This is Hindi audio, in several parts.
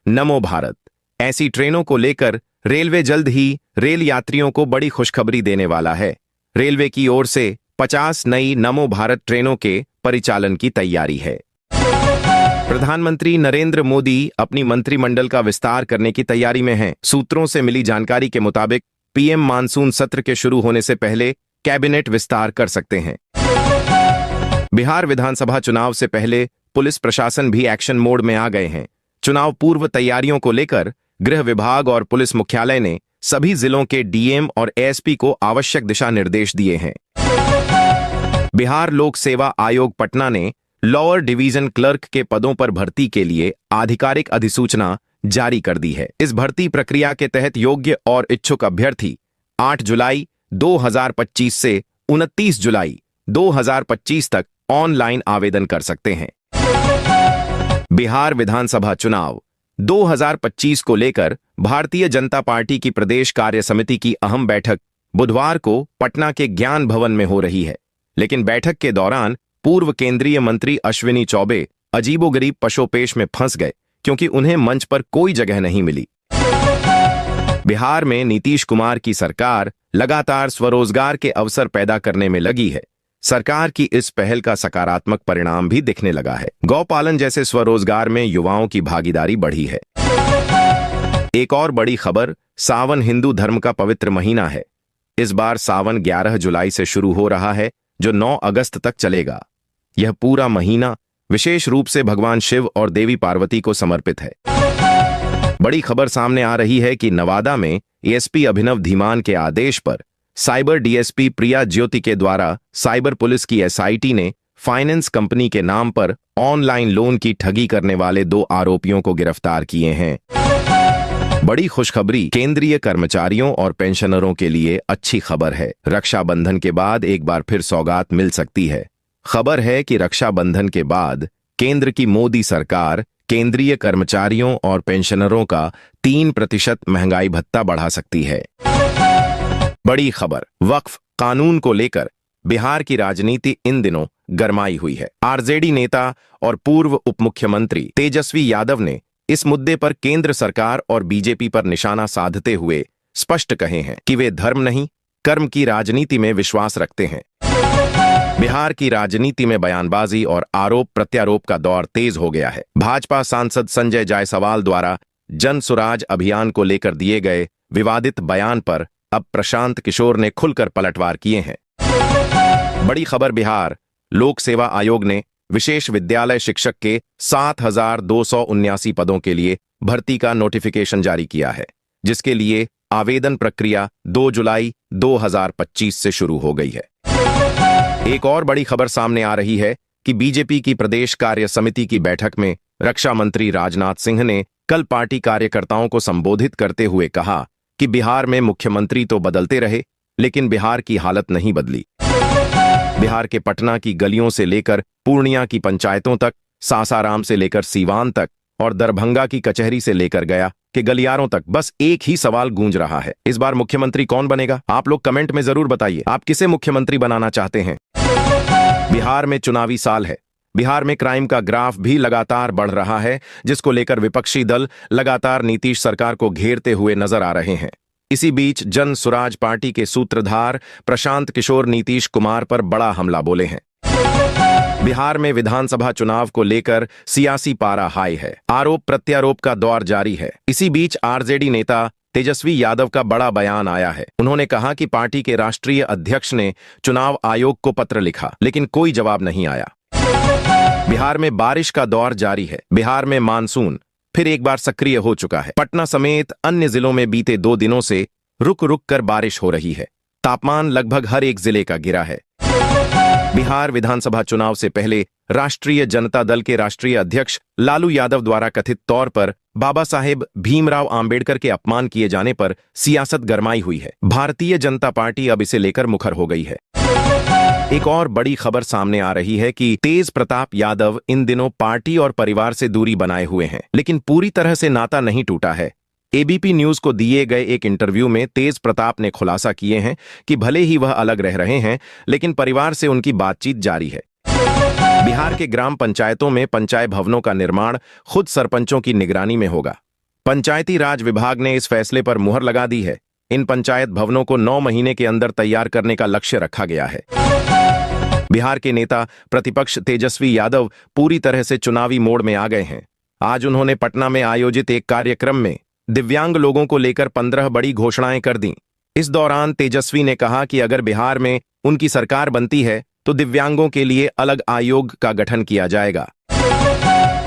नमो भारत। ऐसी ट्रेनों को लेकर रेलवे जल्द ही रेल यात्रियों को बड़ी खुशखबरी देने वाला है। रेलवे की ओर से 50 नई नमो भारत ट्रेनों के परिचालन की तैयारी है। प्रधानमंत्री नरेंद्र मोदी अपनी मंत्रिमंडल का विस्तार करने की तैयारी में हैं। सूत्रों से मिली जानकारी के मुताबिक पीएम मानसून सत्र के शुरू होने से पहले कैबिनेट विस्तार कर सकते हैं। बिहार विधानसभा चुनाव से पहले पुलिस प्रशासन भी एक्शन मोड में आ गए हैं। चुनाव पूर्व तैयारियों को लेकर गृह विभाग और पुलिस मुख्यालय ने सभी जिलों के डीएम और एएसपी को आवश्यक दिशा निर्देश दिए हैं। बिहार लोक सेवा आयोग पटना ने लोअर डिवीजन क्लर्क के पदों पर भर्ती के लिए आधिकारिक अधिसूचना जारी कर दी है। इस भर्ती प्रक्रिया के तहत योग्य और इच्छुक अभ्यर्थी 8 जुलाई 2025 से 29 जुलाई 2025 तक ऑनलाइन आवेदन कर सकते हैं। बिहार विधानसभा चुनाव 2025 को लेकर भारतीय जनता पार्टी की प्रदेश कार्य समिति की अहम बैठक बुधवार को पटना के ज्ञान भवन में हो रही है। लेकिन बैठक के दौरान पूर्व केंद्रीय मंत्री अश्विनी चौबे अजीबोगरीब पशोपेश में फंस गए, क्योंकि उन्हें मंच पर कोई जगह नहीं मिली। बिहार में नीतीश कुमार की सरकार लगातार स्वरोजगार के अवसर पैदा करने में लगी है। सरकार की इस पहल का सकारात्मक परिणाम भी दिखने लगा है। गौपालन जैसे स्वरोजगार में युवाओं की भागीदारी बढ़ी है। एक और बड़ी खबर, सावन हिंदू धर्म का पवित्र महीना है। इस बार सावन 11 जुलाई से शुरू हो रहा है, जो 9 अगस्त तक चलेगा। यह पूरा महीना विशेष रूप से भगवान शिव और देवी पार्वती को समर्पित है। बड़ी खबर सामने आ रही है कि नवादा में एएसपी अभिनव धीमान के आदेश पर साइबर डीएसपी प्रिया ज्योति के द्वारा साइबर पुलिस की एसआईटी ने फाइनेंस कंपनी के नाम पर ऑनलाइन लोन की ठगी करने वाले 2 आरोपियों को गिरफ्तार किए हैं। बड़ी खुशखबरी केंद्रीय कर्मचारियों और पेंशनरों के लिए अच्छी खबर है। रक्षाबंधन के बाद एक बार फिर सौगात मिल सकती है। खबर है कि रक्षाबंधन के बाद केंद्र की मोदी सरकार केंद्रीय कर्मचारियों और पेंशनरों का 3% महंगाई भत्ता बढ़ा सकती है। बड़ी खबर, वक्फ कानून को लेकर बिहार की राजनीति इन दिनों गरमाई हुई है। आरजेडी नेता और पूर्व उप मुख्यमंत्री तेजस्वी यादव ने इस मुद्दे पर केंद्र सरकार और बीजेपी पर निशाना साधते हुए स्पष्ट कहे हैं कि वे धर्म नहीं, कर्म की राजनीति में विश्वास रखते हैं। बिहार की राजनीति में बयानबाजी और आरोप प्रत्यारोप का दौर तेज हो गया है। भाजपा सांसद संजय जायसवाल द्वारा जन सुराज अभियान को लेकर दिए गए विवादित बयान पर अब प्रशांत किशोर ने खुलकर पलटवार किए हैं। बड़ी खबर, बिहार लोक सेवा आयोग ने विशेष विद्यालय शिक्षक के 7,279 पदों के लिए भर्ती का नोटिफिकेशन जारी किया है, जिसके लिए आवेदन प्रक्रिया 2 जुलाई 2025 से शुरू हो गई है। एक और बड़ी खबर सामने आ रही है कि बीजेपी की प्रदेश कार्य समिति की बैठक में रक्षा मंत्री राजनाथ सिंह ने कल पार्टी कार्यकर्ताओं को संबोधित करते हुए कहा कि बिहार में मुख्यमंत्री तो बदलते रहे, लेकिन बिहार की हालत नहीं बदली। बिहार के पटना की गलियों से लेकर पूर्णिया की पंचायतों तक, सासाराम से लेकर सीवान तक और दरभंगा की कचहरी से लेकर गया के गलियारों तक बस एक ही सवाल गूंज रहा है, इस बार मुख्यमंत्री कौन बनेगा? आप लोग कमेंट में जरूर बताइए, आप किसे मुख्यमंत्री बनाना चाहते हैं। बिहार में चुनावी साल है। बिहार में क्राइम का ग्राफ भी लगातार बढ़ रहा है, जिसको लेकर विपक्षी दल लगातार नीतीश सरकार को घेरते हुए नजर आ रहे हैं। इसी बीच जन सुराज पार्टी के सूत्रधार प्रशांत किशोर नीतीश कुमार पर बड़ा हमला बोले हैं। बिहार में विधानसभा चुनाव को लेकर सियासी पारा हाई है। आरोप प्रत्यारोप का दौर जारी है। इसी बीच आरजेडी नेता तेजस्वी यादव का बड़ा बयान आया है। उन्होंने कहा कि पार्टी के राष्ट्रीय अध्यक्ष ने चुनाव आयोग को पत्र लिखा, लेकिन कोई जवाब नहीं आया। बिहार में बारिश का दौर जारी है। बिहार में मानसून फिर एक बार सक्रिय हो चुका है। पटना समेत अन्य जिलों में बीते 2 दिनों से रुक रुक कर बारिश हो रही है। तापमान लगभग हर एक जिले का गिरा है। बिहार विधानसभा चुनाव से पहले राष्ट्रीय जनता दल के राष्ट्रीय अध्यक्ष लालू यादव द्वारा कथित तौर पर बाबा साहेब भीमराव आंबेडकर के अपमान किए जाने पर सियासत गरमाई हुई है। भारतीय जनता पार्टी अब इसे लेकर मुखर हो गई है। एक और बड़ी खबर सामने आ रही है कि तेज प्रताप यादव इन दिनों पार्टी और परिवार से दूरी बनाए हुए हैं, लेकिन पूरी तरह से नाता नहीं टूटा है। एबीपी न्यूज को दिए गए एक इंटरव्यू में तेज प्रताप ने खुलासा किए हैं कि भले ही वह अलग रह रहे हैं, लेकिन परिवार से उनकी बातचीत जारी है। बिहार के ग्राम पंचायतों में पंचायत भवनों का निर्माण खुद सरपंचों की निगरानी में होगा। पंचायती राज विभाग ने इस फैसले पर मुहर लगा दी है। इन पंचायत भवनों को 9 महीने के अंदर तैयार करने का लक्ष्य रखा गया है। बिहार के नेता प्रतिपक्ष तेजस्वी यादव पूरी तरह से चुनावी मोड में आ गए हैं। आज उन्होंने पटना में आयोजित एक कार्यक्रम में दिव्यांग लोगों को लेकर 15 बड़ी घोषणाएं कर दी। इस दौरान तेजस्वी ने कहा कि अगर बिहार में उनकी सरकार बनती है तो दिव्यांगों के लिए अलग आयोग का गठन किया जाएगा।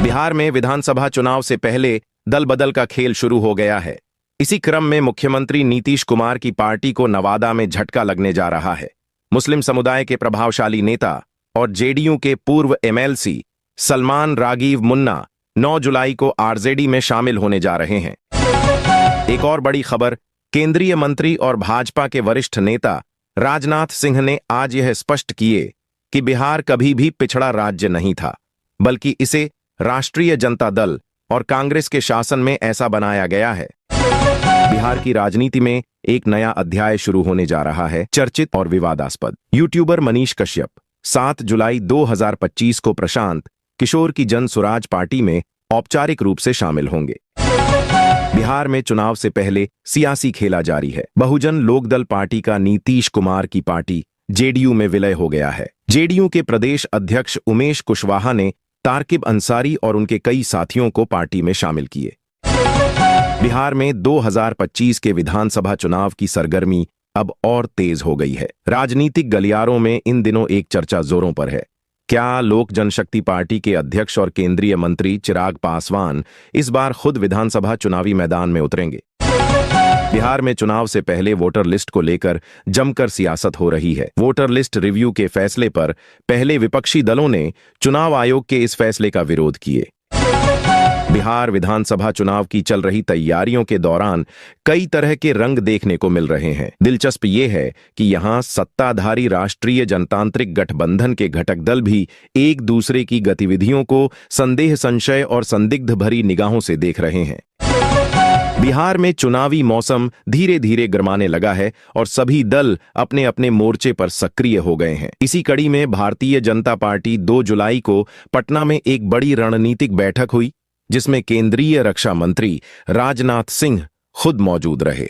बिहार में विधानसभा चुनाव से पहले दल बदल का खेल शुरू हो गया है। इसी क्रम में मुख्यमंत्री नीतीश कुमार की पार्टी को नवादा में झटका लगने जा रहा है। मुस्लिम समुदाय के प्रभावशाली नेता और जेडीयू के पूर्व एमएलसी सलमान रागिब मुन्ना 9 जुलाई को आरजेडी में शामिल होने जा रहे हैं। एक और बड़ी खबर, केंद्रीय मंत्री और भाजपा के वरिष्ठ नेता राजनाथ सिंह ने आज यह स्पष्ट किए कि बिहार कभी भी पिछड़ा राज्य नहीं था, बल्कि इसे राष्ट्रीय जनता दल और कांग्रेस के शासन में ऐसा बनाया गया है। बिहार की राजनीति में एक नया अध्याय शुरू होने जा रहा है। चर्चित और विवादास्पद यूट्यूबर मनीष कश्यप 7 जुलाई 2025 को प्रशांत किशोर की जन स्वराज पार्टी में औपचारिक रूप से शामिल होंगे। बिहार में चुनाव से पहले सियासी खेला जारी है। बहुजन लोकदल पार्टी का नीतीश कुमार की पार्टी जेडीयू में विलय हो गया है। जेडीयू के प्रदेश अध्यक्ष उमेश कुशवाहा ने तारकिब अंसारी और उनके कई साथियों को पार्टी में शामिल किए। बिहार में 2025 के विधानसभा चुनाव की सरगर्मी अब और तेज हो गई है। राजनीतिक गलियारों में इन दिनों एक चर्चा जोरों पर है। क्या लोक जनशक्ति पार्टी के अध्यक्ष और केंद्रीय मंत्री चिराग पासवान इस बार खुद विधानसभा चुनावी मैदान में उतरेंगे? बिहार में चुनाव से पहले वोटर लिस्ट को लेकर जमकर सियासत हो रही है। वोटर लिस्ट रिव्यू के फैसले पर पहले विपक्षी दलों ने चुनाव आयोग के इस फैसले का विरोध किए। बिहार विधानसभा चुनाव की चल रही तैयारियों के दौरान कई तरह के रंग देखने को मिल रहे हैं। दिलचस्प ये है कि यहां सत्ताधारी राष्ट्रीय जनतांत्रिक गठबंधन के घटक दल भी एक दूसरे की गतिविधियों को संदेह, संशय और संदिग्ध भरी निगाहों से देख रहे हैं। बिहार में चुनावी मौसम धीरे धीरे गरमाने लगा है और सभी दल अपने अपने मोर्चे पर सक्रिय हो गए हैं। इसी कड़ी में भारतीय जनता पार्टी 2 जुलाई को पटना में एक बड़ी रणनीतिक बैठक हुई, जिसमें केंद्रीय रक्षा मंत्री राजनाथ सिंह खुद मौजूद रहे।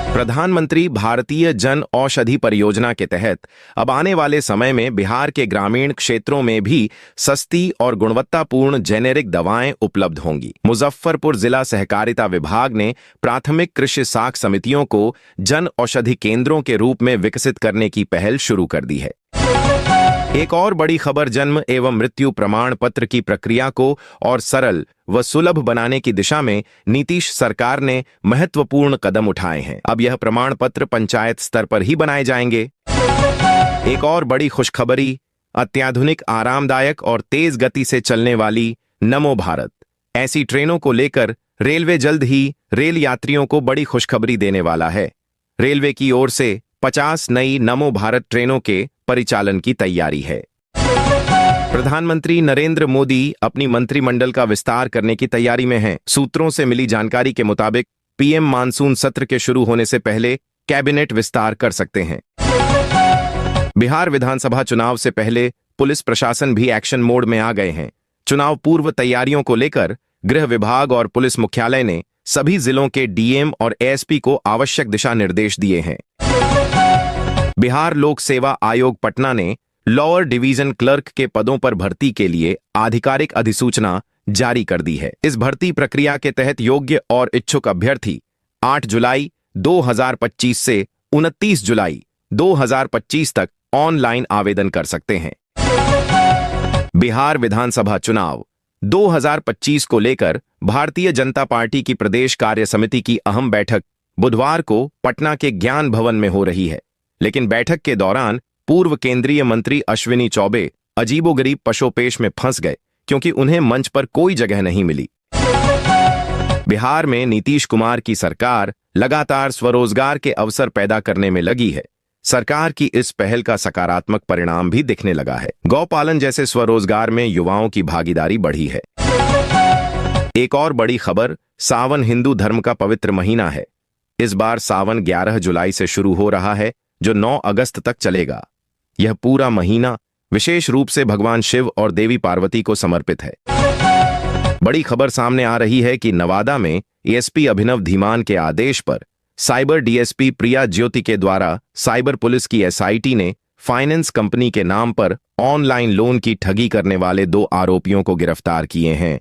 प्रधानमंत्री भारतीय जन औषधि परियोजना के तहत अब आने वाले समय में बिहार के ग्रामीण क्षेत्रों में भी सस्ती और गुणवत्तापूर्ण जेनेरिक दवाएं उपलब्ध होंगी। मुजफ्फरपुर जिला सहकारिता विभाग ने प्राथमिक कृषि साख समितियों को जन औषधि केंद्रों के रूप में विकसित करने की पहल शुरू कर दी है। एक और बड़ी खबर, जन्म एवं मृत्यु प्रमाण पत्र की प्रक्रिया को और सरल व सुलभ बनाने की दिशा में नीतीश सरकार ने महत्वपूर्ण कदम उठाए हैं। अब यह प्रमाण पत्र पंचायत स्तर पर ही बनाए जाएंगे। एक और बड़ी खुशखबरी, अत्याधुनिक, आरामदायक और तेज गति से चलने वाली नमो भारत ऐसी ट्रेनों को लेकर रेलवे जल्द ही रेल यात्रियों को बड़ी खुशखबरी देने वाला है। रेलवे की ओर से 50 नई नमो भारत ट्रेनों के परिचालन की तैयारी है। प्रधानमंत्री नरेंद्र मोदी अपनी मंत्रिमंडल का विस्तार करने की तैयारी में हैं। सूत्रों से मिली जानकारी के मुताबिक पीएम मानसून सत्र के शुरू होने से पहले कैबिनेट विस्तार कर सकते हैं। बिहार विधानसभा चुनाव से पहले पुलिस प्रशासन भी एक्शन मोड में आ गए हैं। चुनाव पूर्व तैयारियों को लेकर गृह विभाग और पुलिस मुख्यालय ने सभी जिलों के डीएम और एएसपी को आवश्यक दिशा निर्देश दिए हैं। बिहार लोक सेवा आयोग पटना ने लोअर डिवीजन क्लर्क के पदों पर भर्ती के लिए आधिकारिक अधिसूचना जारी कर दी है। इस भर्ती प्रक्रिया के तहत योग्य और इच्छुक अभ्यर्थी 8 जुलाई 2025 से 29 जुलाई 2025 तक ऑनलाइन आवेदन कर सकते हैं। बिहार विधानसभा चुनाव 2025 को लेकर भारतीय जनता पार्टी की प्रदेश कार्य समिति की अहम बैठक बुधवार को पटना के ज्ञान भवन में हो रही है। लेकिन बैठक के दौरान पूर्व केंद्रीय मंत्री अश्विनी चौबे अजीबोगरीब पशोपेश में फंस गए, क्योंकि उन्हें मंच पर कोई जगह नहीं मिली। बिहार में नीतीश कुमार की सरकार लगातार स्वरोजगार के अवसर पैदा करने में लगी है। सरकार की इस पहल का सकारात्मक परिणाम भी दिखने लगा है। गौपालन जैसे स्वरोजगार में युवाओं की भागीदारी बढ़ी है। एक और बड़ी खबर, सावन हिंदू धर्म का पवित्र महीना है। इस बार सावन 11 जुलाई से शुरू हो रहा है, जो 9 अगस्त तक चलेगा। यह पूरा महीना विशेष रूप से भगवान शिव और देवी पार्वती को समर्पित है। बड़ी खबर सामने आ रही है कि नवादा में एएसपी अभिनव धीमान के आदेश पर साइबर डीएसपी प्रिया ज्योति के द्वारा साइबर पुलिस की एसआईटी ने फाइनेंस कंपनी के नाम पर ऑनलाइन लोन की ठगी करने वाले 2 आरोपियों को गिरफ्तार किए हैं।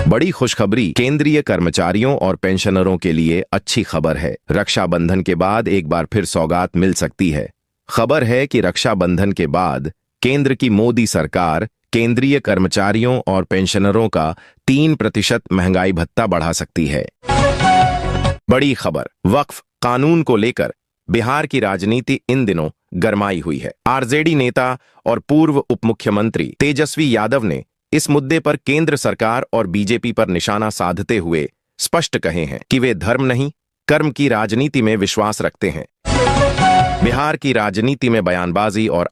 बड़ी खुशखबरी केंद्रीय कर्मचारियों और पेंशनरों के लिए अच्छी खबर है। रक्षाबंधन के बाद एक बार फिर सौगात मिल सकती है। खबर है कि रक्षाबंधन के बाद केंद्र की मोदी सरकार केंद्रीय कर्मचारियों और पेंशनरों का 3% महंगाई भत्ता बढ़ा सकती है। बड़ी खबर वक्फ कानून को लेकर बिहार की राजनीति इन दिनों गरमाई हुई है। आरजेडी नेता और पूर्व उप मुख्यमंत्री तेजस्वी यादव ने इस मुद्दे पर केंद्र सरकार और बीजेपी पर निशाना साधते हुए स्पष्ट कहे हैं कि वे धर्म नहीं कर्म की राजनीति में विश्वास रखते हैं। बिहार की राजनीति में बयानबाजी और